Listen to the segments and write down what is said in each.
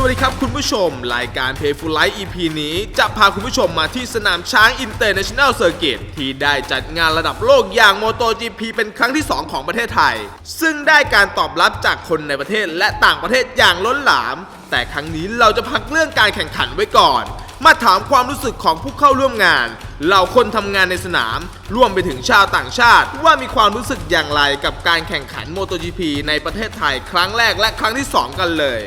วัสดีครับคุณผู้ชมรายการ Playful Life EP นี้จะพาคุณผู้ชมมาที่สนามช้าง International Circuit ที่ได้จัดงานระดับโลกอย่าง MotoGP เป็นครั้งที่ 2 ของประเทศไทยซึ่งได้การตอบรับจากคนในประเทศและต่างประเทศอย่างล้นหลามแต่ครั้งนี้เราจะพักเรื่องการแข่งขันไว้ก่อนมาถามความรู้สึกของผู้เข้าร่วมงานเหล่าคนทำงานในสนามรวมไปถึงชาวต่างชาติว่ามีความรู้สึกอย่างไรกับการแข่งขัน MotoGP ในประเทศไทยครั้งแรกและครั้งที่ 2 กันเลย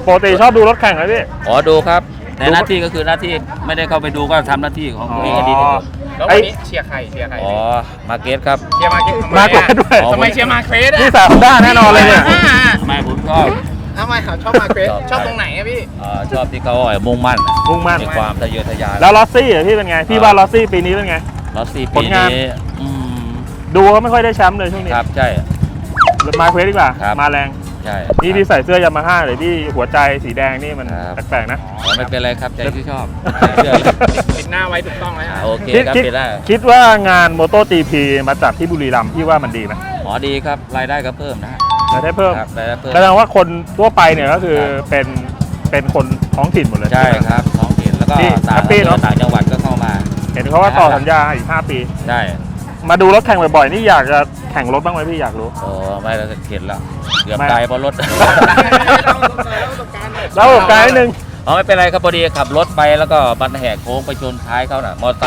ปกติชอบดูรถแข่งไหมพี่ดูครับในหน้าที่ก็คือหน้าที่ไม่ได้เข้าไปดูก็ทำหน้าที่ของตัวเองให้ดีที่สุดแล้ววันนี้เชียร์ใครมาเกตครับเชียร์มาเกตด้วยทำไมเชียร์มาเกตนี่สายฮอนด้าแน่นอนเลยเนี่ยทำไมผมชอบทำไมชอบมาเกตชอบตรงไหนอะพี่ชอบที่เขามุ่งมั่นมีความทะเยอทะยานแล้วลอสซี่พี่เป็นไงพี่ว่าลอสซี่ปีนี้เป็นไงลอสซี่ปีนี้ดูเขาไม่ค่อยได้แชมป์เลยช่วงนี้ครับใช่มาเควสดีกว่ามาแรงใช่นี่ที่ใส่เสื้อยามาฮ่าหรือที่หัวใจสีแดงนี่มันแปลกๆนะไม่เป็นไรครับใจที่ชอบปิดหน้าไว้ถูกต้องแล้วโอเคครับปิดได้คิดว่างาน MotoGP มาจัดที่บุรีรัมย์พี่ว่ามันดีไหมดีครับรายได้ก็เพิ่มนะรายได้เพิ่มแสดงว่าคนทั่วไปเนี่ยก็คือเป็นคนท้องถิ่นหมดเลยใช่ครับท้องถิ่นแล้วก็ต่างจังหวัดก็เข้ามาเห็นเขาว่าต่อสัญญาอีก5 ปีใช่มาดูรถแข่งบ่อยๆนี่อยากจะแข่งรถบ้างไหมพี่อยากรู้ไม่เราเข็ดแล้วเกือบตายเพราะรถแล้วประสบการณ์นิดนึงไม่เป็นไรครับพอดีขับรถไปแล้วก็บันแหกโค้งไปชนท้ายเขาน่ะมอเตอร์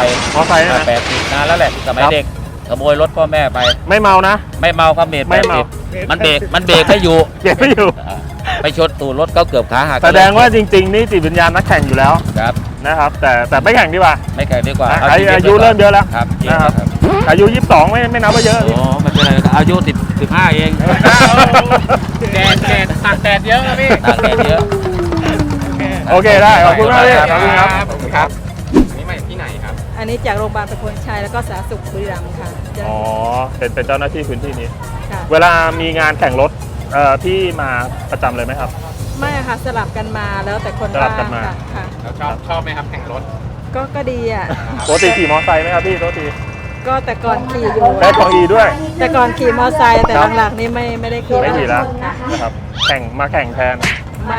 ไซค์80นานแล้วแหละสมัยเด็กขโมยรถพ่อแม่ไปไม่เมานะไม่เมาครับเบรกไม่เมามันเบรกไม่อยู่ไปชนตูดรถก็เกือบขาหักแสดงว่าจริงๆนี่จิตวิญญาณนักแข่งอยู่แล้วครับนะครับแต่ไม่แข่งดีกว่าไม่แข่งดีกว่าอายุเริ่มเยอะแล้วครับนะครับอายุ22ไม่นับว่าเยอะไม่เป็นไรอายุ15เองตากแดดเยอะนะพี่ตากแดดเยอะโอเคได้ขอบคุณมากพี่ขอบคุณครับนี่มาที่ไหนครับอันนี้จากโรงพยาบาลประโคนชัยแล้วก็สาธารณสุขบุรีรัมย์ค่ะเป็นเจ้าหน้าที่พื้นที่นี้เวลามีงานแข่งรถพี่มาประจำเลยไหมครับไม่ค่ะสลับกันมาแล้วแต่คนว่างค่ะแล้วชอบไหมครับแข่งรถก็ดีอ่ะปกติขี่มอเตอร์ไซค์ไหมครับพี่ปกติก็แต่ก่อนขี่อยู่ได้ของอีด้วยแต่ก่อนขี่มอเตอร์ไซค์แต่หลังๆนี้ไม่ได้ขี่แล้วนะครับมาแข่งแทนไม่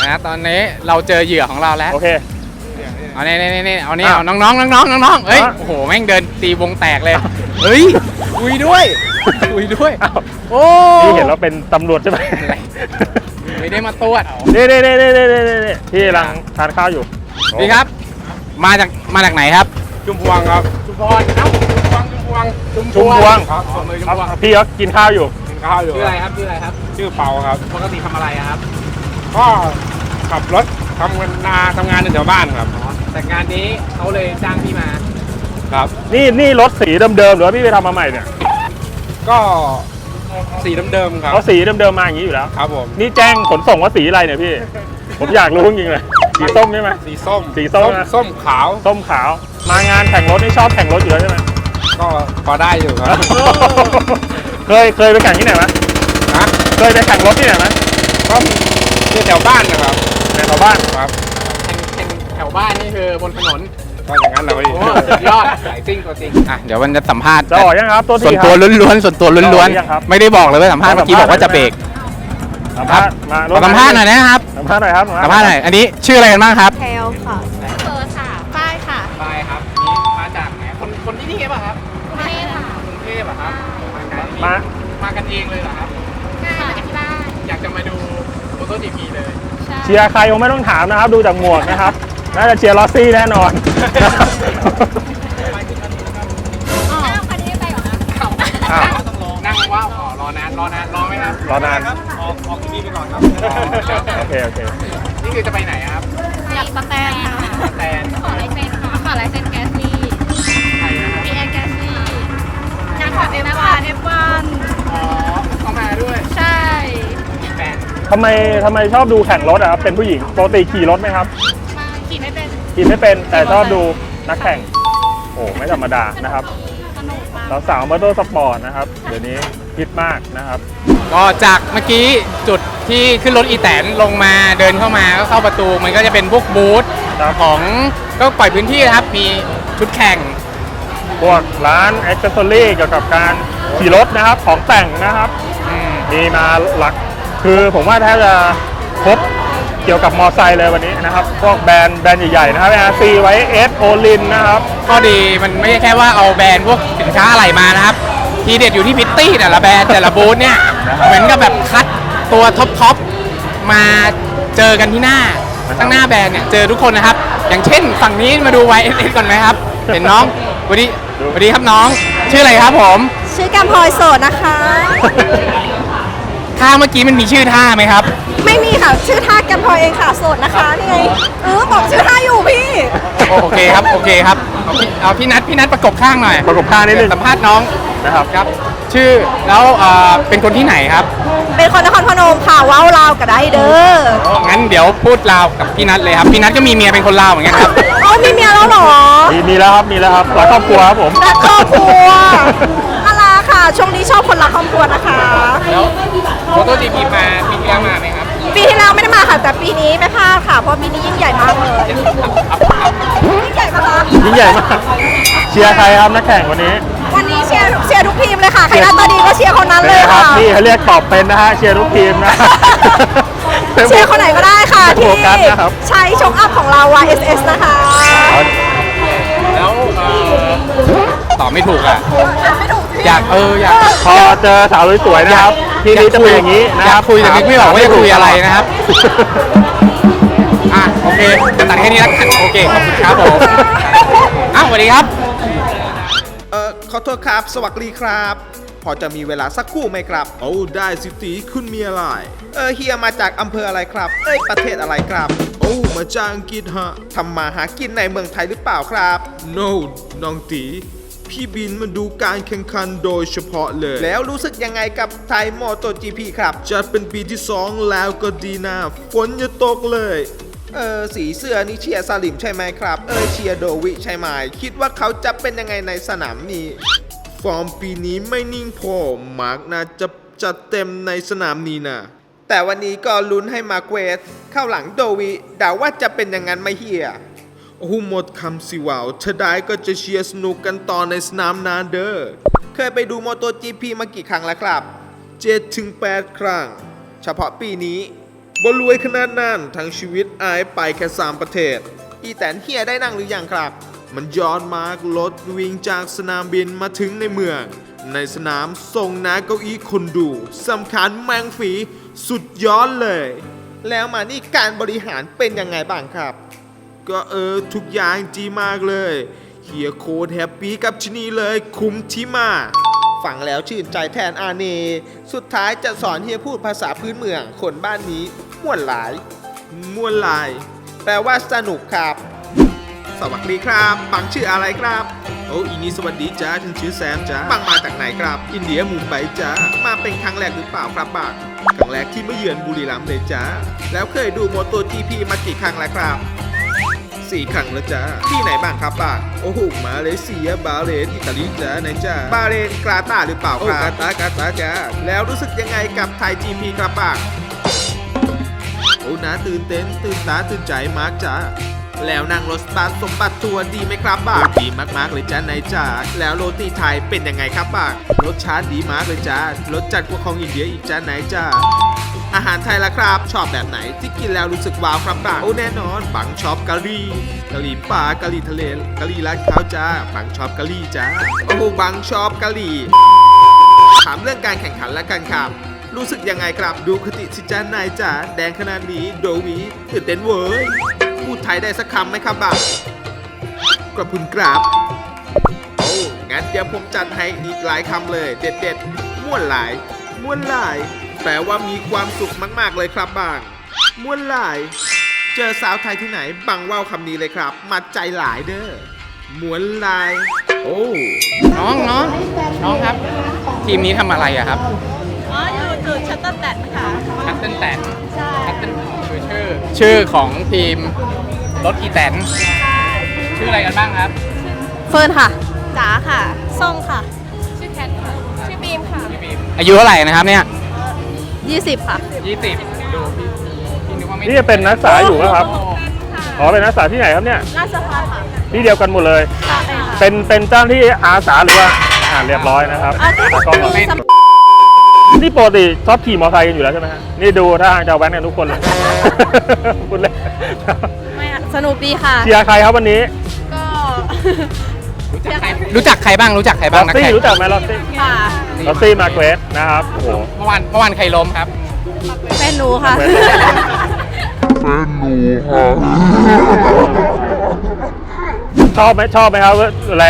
นะตอนนี้เราเจอเหยื่อของเราแล้วโอเคเอาน้องเฮ้ยโอ้โหแม่งเดินตีวงแตกเลยเฮ้ยคุยด้วยโอ้พี่เห็นเราเป็นตำรวจใช่ไหมไม่ได้มาตรวจนี่พี่กำลังทานข้าวอยู่พี่ครับมาจากไหนครับชุมพวงครับชุมพรชุมพวงครับพี่ก็กินข้าวอยู่ชื่ออะไรครับชื่อเปาครับปกติทำอะไรครับก็ขับรถทำงานในแถวบ้านครับแต่งานนี้เขาเลยจ้างพี่มาครับนี่รถสีเดิมๆหรือว่าพี่ไปทำมาใหม่เนี่ยก็สีเดิมๆครับเขาสีเดิมๆมาอย่างนี้อยู่แล้วครับผมนี่แจ้งขนส่งว่าสีอะไรเนี่ยพี่ผมอยากรู้จริงๆเลยสีส้มใช่ไหมสีส้มส้มขาวมางานแข่งรถนี่ชอบแข่งรถอยู่แล้วใช่ไหมก็พอได้อยู่ครับเคยไปแข่งที่ไหนไหมเคยไปแข่งรถที่ไหนไหมก็ที่แถวบ้านนะครับแถวบ้านครับแข่งแถวบ้านนี่คือบนถนนก็อย่างนั้นเลยยอดสายซิ่งตัวจริงเดี๋ยวมันจะสัมภาษณ์จะออกยังครับส่วนตัวล้วนไม่ได้บอกเลยว่าสัมภาษณ์เมื่อกี้บอกว่าจะเบรกสัมภาษณ์หน่อยนะครับสัมภาษณ์หน่อยครับสัมภาษณ์หน่อยอันนี้ชื่ออะไรกันบ้างครับแพลค่ะเฟิร์สค่ะป้ายค่ะป้ายครับนี่มาจากไหนคนที่นี่ป่ะครับกรุงเทพค่ะกรุงเทพป่ะครับมากันเองเลยเหรอครับใช่มาจากที่บ้านอยากจะมาดู MotoGP เลยเชียร์ใครคงไม่ต้องถามนะครับดูจากหมวกนะครับน่าจะเชียร์ลอสซี่แน่นอนคันนี้ไปเหรอคะนั่งว่ารอนานรอไหมครับรอนานออกที่นี่ไปก่อนครับโอเคนี่คือจะไปไหนครับอยากสแตนค่ะขอลายเซ็นค่ะขอลายเซ็นแกสซี่ใครนะครับพี่แอนแกสซี่นักขับF1อ๋อเข้ามาด้วยใช่แฟนทำไมชอบดูแข่งรถอ่ะเป็นผู้หญิงปกติขี่รถไหมครับขี่ไม่เป็นแต่ชอบดูนักแข่งโอ้ไม่ธรรมดานะครับสาวมอเตอร์สปอร์ตนะครับเดี๋ยวนี้ฮิตมากนะครับก็จากเมื่อกี้จุดที่ขึ้นรถอีแตนลงมาเดินเข้ามาก็เข้าประตูมันก็จะเป็นพวกบูธของก็ปล่อยพื้นที่ครับมีชุดแข่งพวกร้านแอคเซสซอรี่เกี่ยวกับการขี่รถนะครับของแต่งนะครับมีมาห คือผมว่าแทบจะครบเกี่ยวกับมอไซค์เลยวันนี้นะครับพวกแบรนด์ใหญ่ๆนะครับ RC ไว้ S โอลินนะครับ ข้อดีมันไม่ใช่แค่ว่าเอาแบรนด์พวกสินค้าอะไรมานะครับ ทีเด็ดอยู่ที่พิตตี้แต่ละแบรนด์แต่ละบูธเนี่ยเหมือนกับแบบคัดตัวท็อปมาเจอกันที่หน้าข้างหน้าแบรนด์เนี่ยเจอทุกคนนะครับ อย่างเช่นฝั่งนี้มาดู YSS ก่อนไหมครับเห็นน้องสวัสดีครับน้องชื่ออะไรครับผม ชื่อกัมพลอยโสดนะคะ ท่าเมื่อกี้มันมีชื่อท่าไหมครับ ไม่มีค่ะ ชื่อท่ากัมพลอยเองค่ะ โสดนะคะ นี่ไงบอกชื่อท่าอยู่พี่ โอเคครับเอาพี่นัทประกบข้างหน่อย ประกบข้างนิดนึง สัมภาษณ์น้อง นะครับ ครับ ชื่อแล้วเป็นคนที่ไหนครับ เป็นคนนครพนมค่ะ ว้าวลาวก็ได้เด้อ งั้นเดี๋ยวพูดลาวกับพี่นัทเลยครับพี่นัทก็มีเมียเป็นคนลาวเหมือนกันครับ อ๋อมีเมียแล้วเหรอ มีแล้วครับรักครอบครัวครับผม รักครอบครัวน่ารักค่ะ ช่วงนี้ชอบคนรักครอบครัวนะคะ แล้วโฟโต้จีพีมาปีที่แล้วมาไหมครับ ปีที่แล้วไม่ได้มาค่ะ แต่ปีนี้ไม่พลาดค่ะ เพราะปีนี้ยิ่งใหญ่มากเลยยิ่งใหญ่ปะคะ ยิ่งใหญ่มากเชียร์ใครครับนักแข่งวันนี้ วันนี้เชียร์ทุกทีมเลยค่ะ ใครหน้าตาดีก็เชียร์คนนั้นเลย ครั ค่ะ นี่เขาเรียกตอบเป็นนะฮะเชียร์ทุกทีมนะ เชียร์คนไหนก็ได้ค่ะ โฟ ที่ กัสนะครับ ใช้ชงอัพของเรา YSS นะคะ แล้วตอบไม่ถูกอ่ะ ไม่ถูก อยากอยาก พอเจอสาวสวยๆนะครับ ที่นี่จะเป็นอย่างนี้นะ อ ค ยา รั ก บ คุยแต่นึกไม่ออกว่าจะคุยอะไรนะครับ โอเคจะตัดแค่นี้แล้วกันโอเคขอบคุณครับผมสวัสดีครับ ขอโทษครับ สวัสดีครับ พอจะมีเวลาสักครู่ไหมครับ โอ้ได้สิตีคุณมีอะไร เฮียมาจากอำเภออะไรครับ ประเทศอะไรครับ โอ้มาจากอังกฤษฮะทำมาหากินในเมืองไทยหรือเปล่าครับ no น้องตีพี่บินมาดูการแข่งขันโดยเฉพาะเลย แล้วรู้สึกยังไงกับไทยมอโต GP ครับ จัดเป็นปีที่ 2 แล้วก็ดีนะฝนจะตกเลย สีเสื้อนี่เชียร์สลิมใช่ไหมครับ เชียร์โดวิใช่ไหม คิดว่าเขาจะเป็นยังไงในสนามนี้ ฟอร์มปีนี้ไม่นิ่งพอ มาร์กน่าจะจัดเต็มในสนามนี้นะ แต่วันนี้ก็ลุ้นให้มาเกวสเข้าหลังโดวิเดาว่าจะเป็นอย่างนั้นไหมเฮีย โอ้โหหมดคำสิว่าวถ้าได้ก็จะเชียร์สนุกกันต่อในสนามนาเดอร์เคยไปดูมอโต GP มากี่ครั้งแล้วครับ 7-8 ครั้ง เฉพาะปีนี้บรวยขนาดนั้นทั้งชีวิตอายไปแค่ 3 ประเทศ อีแตนเฮียได้นั่งหรือยังครับ มันย้อนมากรถวิ่งจากสนามบินมาถึงในเมือง ในสนามส่งนาเก้าอี้คนดูสำคัญแมงฝีสุดย้อนเลย แล้วมานี่การบริหารเป็นยังไงบ้างครับ ก็ทุกอย่างดีมากเลยเฮียโคตรแฮปปี้กับที่นี่เลยคุ้มที่มาฟังแล้วชื่นใจแทนอาเน สุดท้ายจะสอนเฮียพูดภาษาพื้นเมืองคนบ้านนี้ม่วนหลายม่วนหลาย แปลว่าสนุกครับ สวัสดีครับบังชื่ออะไรครับ โอ้อีนี่สวัสดีจ้าฉันชื่อแซมจ้าบังมาจากไหนครับ อินเดียมุมไบจ้ามาเป็นครั้งแรกหรือเปล่าครับบังครั้งแรกที่มาเยือนบุรีรัมย์เลยจ้าแล้วเคยดูมอโต GP มากี่ครั้งแล้วครับ 4 ครั้งแล้วจ้าที่ไหนบ้างครับบ้างโอ้โหมาเลเซียบาห์เรนอิตาลีจ้าไหนจ้าบาห์เรนกาตาร์หรือเปล่าครับกาตาร์จ้าแล้วรู้สึกยังไงกับไทย GP ครับบ้างโอ้น่าตื่นเต้นตื่นตาตื่นใจมากจ้าแล้วนั่งรถบัสสมบัติทัวร์ดีไหมครับบ้างดีมากๆเลยจ้านายจ้าแล้วโรตีไทยเป็นยังไงครับบ้างรสชาติดีมากเลยจ้ารสจัดกว่าของอินเดียอีกจ้านายจ้าอาหารไทยล่ะครับชอบแบบไหนที่กินแล้วรู้สึกว้าวครับบ้างโอ้แน่นอนบังชอบกะหรี่ป่ากะหรี่ทะเลกะหรี่ราดข้าวจ้าบังชอบกะหรี่จ้าโอ้โหบังชอบกะหรี่ถามเรื่องการแข่งขันแล้วกันครับรู้สึกยังไงครับดูคติสิจ้านายจ้าแดงขนาดนี้โดวีตื่นเต้นเว้ยพูดไทยได้สักคำไหมครับบังขอบคุณครับโอ้งั้นเดี๋ยวผมจัดให้อีกหลายคำเลยเด็ดม่วนหลายแปลว่ามีความสุขมากๆเลยครับบังม่วนหลายเจอสาวไทยที่ไหนบังว่าวคำนี้เลยครับมัดใจหลายเด้อม่วนหลายโอ้ น้องครับ ทีมนี้ทำอะไรอะครับ อ๋ออยู่ชัตเตอร์แตนค่ะ คัตเติ้ลแตนคัตเติ้ลคือชื่อของทีมรถอีแตนชื่ออะไรกันบ้างครับ เฟิร์นค่ะจ๋าค่ะส้มค่ะ ชื่อแคทค่ะ ชื่อบีมค่ะ อายุเท่าไหร่นะครับเนี่ย 20 ค่ะ 20ดูพี่นึกว่าไม่ นี่จะเป็นนักศึกษาอยู่นะครับ อ๋อเป็นนักศึกษาที่ไหนครับเนี่ย ราชภัฏค่ะ ที่เดียวกันหมดเลย ค่ะ เป็นเจ้าหน้าที่อาสาหรือว่าเรียบร้อยนะครับ ก็ ก็ มี นี่ปกติชอบขี่มอเตอร์ไซค์กันอยู่แล้วใช่ไหมฮะนี่ดูถ้าทางจะแว้นกันทุกคนเลย คุณเล่น ไม่อะสนุกดีค่ะ เชียร์ใครครับวันนี้ ก็ รู้จักใครบ้างรู้จักใคร ล บ้า อง นัก ซี่ แข่ง รู้จักไหมลอสซี่ ค่ะ ลอสซี่มาเกรสนะครับโอ้โห เมื่อวานใครล้มครับ แฟนหนูค่ะ ชอบไหมครับว่า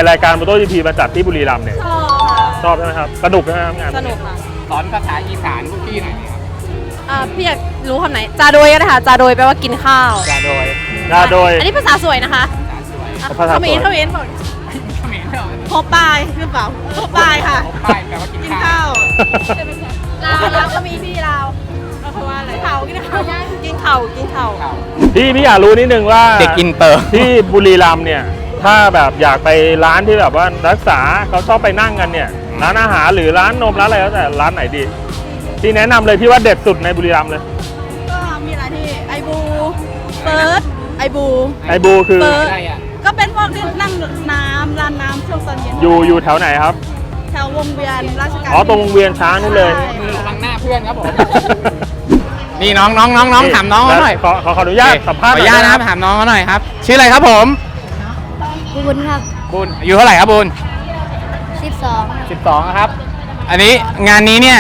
รายการมอเตอร์จีพีมาจัดที่บุรีรัมย์เนี่ย ชอบค่ะ ชอบใช่ไหมครับสนุกใช่ไหมครับงาน สนุกค่ะ สอนภาษาอีสานพวกพี่หน่อยครับ พี่อยากรู้คำไหน จาโดยก็ได้ค่ะ จาโดยแปลว่ากินข้าว จะโดย โดย อันนี้ภาษาสวยนะคะ ภาษาสวย เขมรบอก เขมรเหรอ โฮปายหรือเปล่าโฮปายค่ะ ป้ายแปลว่ากิน กิน ข้า ข้าว ว ลาวก็มีพี่ลาว เพราะว่าอะไร เข่ากินข้าวกินเข่ากินเข่า พี่อยากรู้นิดนึงว่า เด็กอินเตอร์ ที่บุรีรัมย์เนี่ยถ้าแบบอยากไปร้านที่แบบว่ารักษาเขาชอบไปนั่งกันเนี่ยร้านอาหารหรือร้านนมร้านอะไรแล้วแต่ร้านไหนดี ที่แนะนำเลยที่ว่าเด็ดสุดในบุรีรัมย์เลย ก็มีหลายที่ไอบูเฟิร์สไอบู ไอบูคือ เปิด อะไรอ่ะ ก็เป็นพวกที่นั่งน้ำร้านน้ำช่วงตอนเย็น อยู่แถวไหนครับ แถววงเวียนราชการ อ๋อตรงวงเวียนช้างนู่นเลย ใช่ มือระวังหน้าเพื่อนครับผม นี่น้องถามน้องเขาหน่อย ขออนุญาตสัมภาษณ์ ขออนุญาตนะครับถามน้องเขาหน่อยครับ ชื่ออะไรครับผม บุญครับ บุญอายุเท่าไหร่ครับบุญ 12 12ครับ อันนี้งานนี้เนี่ย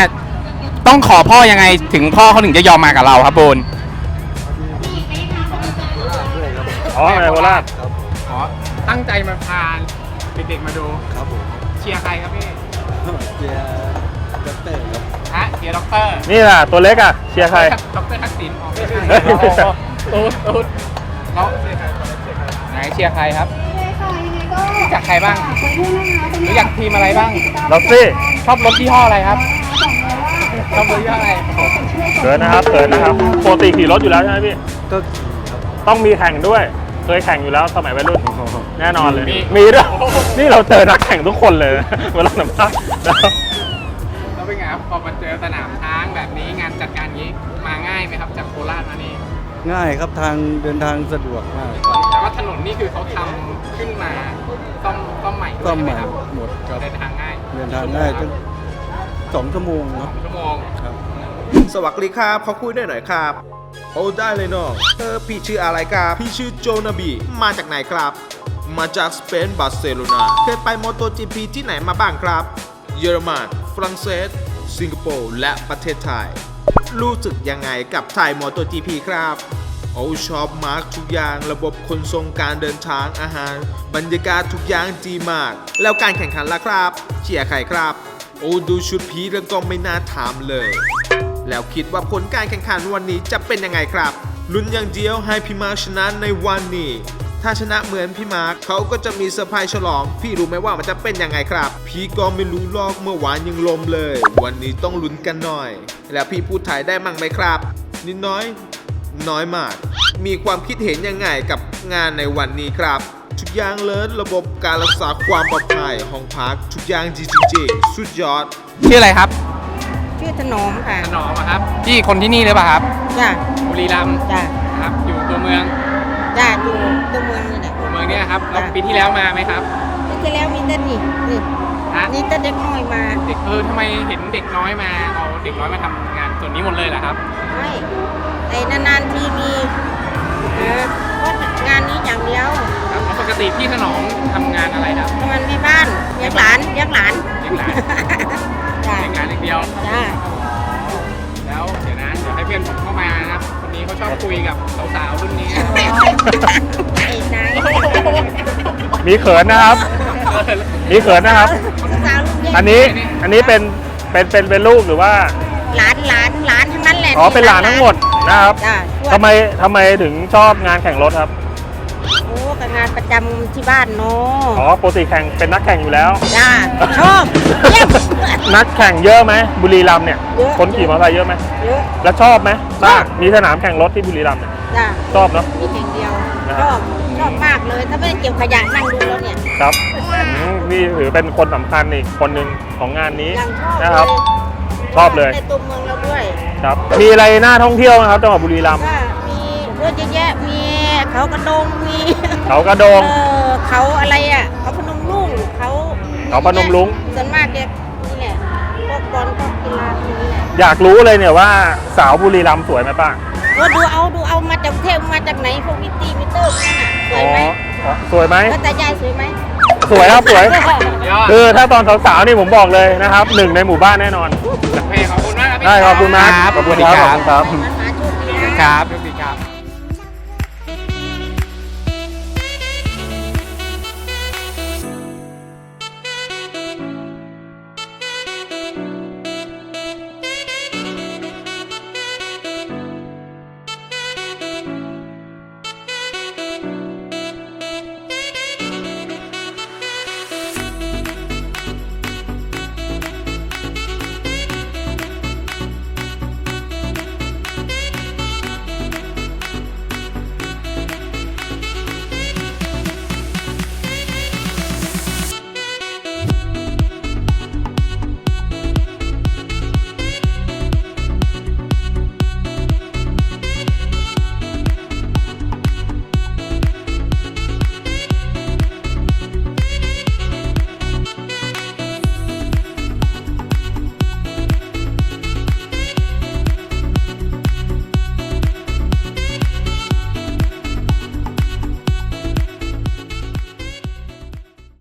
ต้องขอพ่อยังไงถึงพ่อเขาถึงจะยอมมากับเราครับบุญ อ๋อในโคราช อ๋อตั้งใจมาพาเด็กๆมาดูครับผมเชียร์ใครครับพี่ เชียร์ด็อกเตอร์ครับ ฮะเชียร์ด็อกเตอร์ นี่แหละตัวเล็กอ่ะเชียร์ใคร ด็อกเตอร์ทักษิณอ๋อไม่ใช่ เฮ้ยไม่ใช่ ตูดแล้วไหนเชียร์ใครครับรู้จักใครบ้างรู้จักทีมอะไรบ้าง ล็อกซี่ ชอบรถยี่ห้ออะไรครับชอบรถยี่ห้ออะไร เขินนะครับปกติขี่รถอยู่แล้วใช่ไหมพี่ ก็ขี่ครับ ต้องมีแข่งด้วยเคยแข่งอยู่แล้วสมัยวัยรุ่นแน่นอนเลย มี มีด้วยนี่เราเจอนักแข่งทุกคนเลยนะเวลาสัมภาษณ์นะครับ แล้วเป็นไงครับพอมาเจอสนามช้างแบบนี้งานจัดการนี้มาง่ายไหมครับจากโคราชมานี่ ง่ายครับทางเดินทางสะดวกมาก แต่ว่าถนนนี่คือเขาทำขึ้นมาซ่อมใหม่ด้วย ซ่อม ใช่ ให ไหม ม่ ครับ หมดครับ เดินทางง่าย เดินทางง่ายตั้ง2 ชั่วโมงครับ 2 ชั่วโมง ครับ สวัสดีครับขอคุยด้วยหน่อยครับ โอ้ได้เลยน้องพี่ชื่ออะไรครับ พี่ชื่อโจนาบีมาจากไหนครับ มาจากสเปนบาร์เซโลนาเคยไปมอโต GP ที่ไหนมาบ้างครับ เยอรมันฝรั่งเศส สิงคโปร์และประเทศไทย รู้สึกยังไงกับไทยมอโต GP ครับ โอ้ชอบมากทุกอย่างระบบขนส่งการเดินทางอาหาร บรรยากาศทุกอย่างดีมาก แล้วการแข่งขันล่ะครับ เชียร์ใครครับ โอ้ดูชุดพีชแล้วก็ไม่น่าถามเลย แล้วคิดว่าผลการแข่งขันวันนี้จะเป็นยังไงครับลุ้นอย่างเดียวให้พี่มาร์คชนะในวันนี้ ถ้าชนะเหมือนพี่มาร์คเขาก็จะมีเซอร์ไพรส์ฉลอง พี่รู้ไหมว่ามันจะเป็นยังไงครับ พี่ก็ไม่รู้ลอกเมื่อวานยังลมเลย วันนี้ต้องลุ้นกันหน่อย แล้วพี่พูดไทยได้มั่งไหมครับ นิดน้อย น้อยมาก มีความคิดเห็นยังไงกับงานในวันนี้ครับ ทุกอย่างเลิศระบบการรักษาความปลอดภัยห้องพักทุกอย่างดีจริงๆสุดยอด ชื่ออะไรครับ ชื่อถนอมค่ะ ถนอมอะครับพี่คนที่นี่หรือเปล่าครับ จ้า บุรีรัมย์ จ้า ครับอยู่ตัวเมือง จ้าอยู่ตัวเมืองนี่แหละ ตัวเมืองเนี่ยครับแล้ว จ้ะ ปีที่แล้วมาไหมครับ ปีที่แล้วมีแต่นี่ ฮะ นี่แต่เด็กน้อยมา เด็กทำไมเห็นเด็กน้อยมาเอาเด็กน้อยมาทำงานส่วนนี้หมดเลยเหรอครับ ไม่ไอ้นานๆทีมีเพราะงานนี้อย่างเดียว ครับแล้วปกติพี่ถนอมทำงานอะไรครับ มันไม่บ้านเลี้ยงหลาน เลี้ยงหลาน จ้า เลี้ยงหลานอย่างเดียว จ้า แล้วเดี๋ยวนะเดี๋ยวให้เพื่อนผมเข้ามานะครับคนนี้เขาชอบคุยกับสาวๆรุ่นนี้นะครับ ไอ้นาย มีเขินนะครับมีเขินนะครับ สาวลูกเย็ อันนี้เป็นลูกหรือว่า หลานทั้งนั้นแหละ อ๋อเป็นหลานทั้งหมดนะครับ จ้า ทำไมถึงชอบงานแข่งรถครับ โอ้กับงานประจำที่บ้านเนาะ อ๋อปกติแข่งเป็นนักแข่งอยู่แล้ว จ้าชอบเยี่ยม นักแข่งเยอะไหมบุรีรัมย์เนี่ย เยอะ คนขี่มอเตอร์ไซค์เยอะไหม เยอะ แล้วชอบไหมมากมีสนามแข่งรถที่บุรีรัมย์เนี่ย จ้า ชอบเนาะ มีแข่งเดียว นะ ชอบมากเลย ถ้าไม่ได้เก็บขยะนั่งดูแล้วเนี่ย ครับนี่ถือเป็นคนสำคัญอีกคนหนึ่งของงานนี้ ยังชอบ นะครับ ชอบเลย ในตัวเมืองเราด้วย ครับมีอะไรน่าท่องเที่ยวไหมครับจังหวัดบุรีรัมย์ ก็มีเยอะแยะมีเขากระดงมี เขากระโดง เขาอะไรอ่ะเขาพนมรุ้งเขา เขาพนมรุ้ง ส่วนมากแกนี่แหละพวกบอลพวกกีฬาพวกนี้แหละ อยากรู้เลยเนี่ยว่าสาวบุรีรัมย์สวยไหมป้า ดูเอามาจากกรุงเทพมาจากไหนพวกมิตตี้มิเตอร์นั่นน่ะสวยไหม อ๋อสวยไหม แล้วแต่ยายสวยไหม สวยครับสวยคือถ้าตอนสาวๆนี่ผมบอกเลยนะครับหนึ่งในหมู่บ้านแน่นอน โอเคขอบคุณมากครับพี่ ได้ขอบคุณมาก ครับ ขอบคุณ สวัสดี ครับ ครับ มันหาโชคดีนะ ครับสวัสดีครับ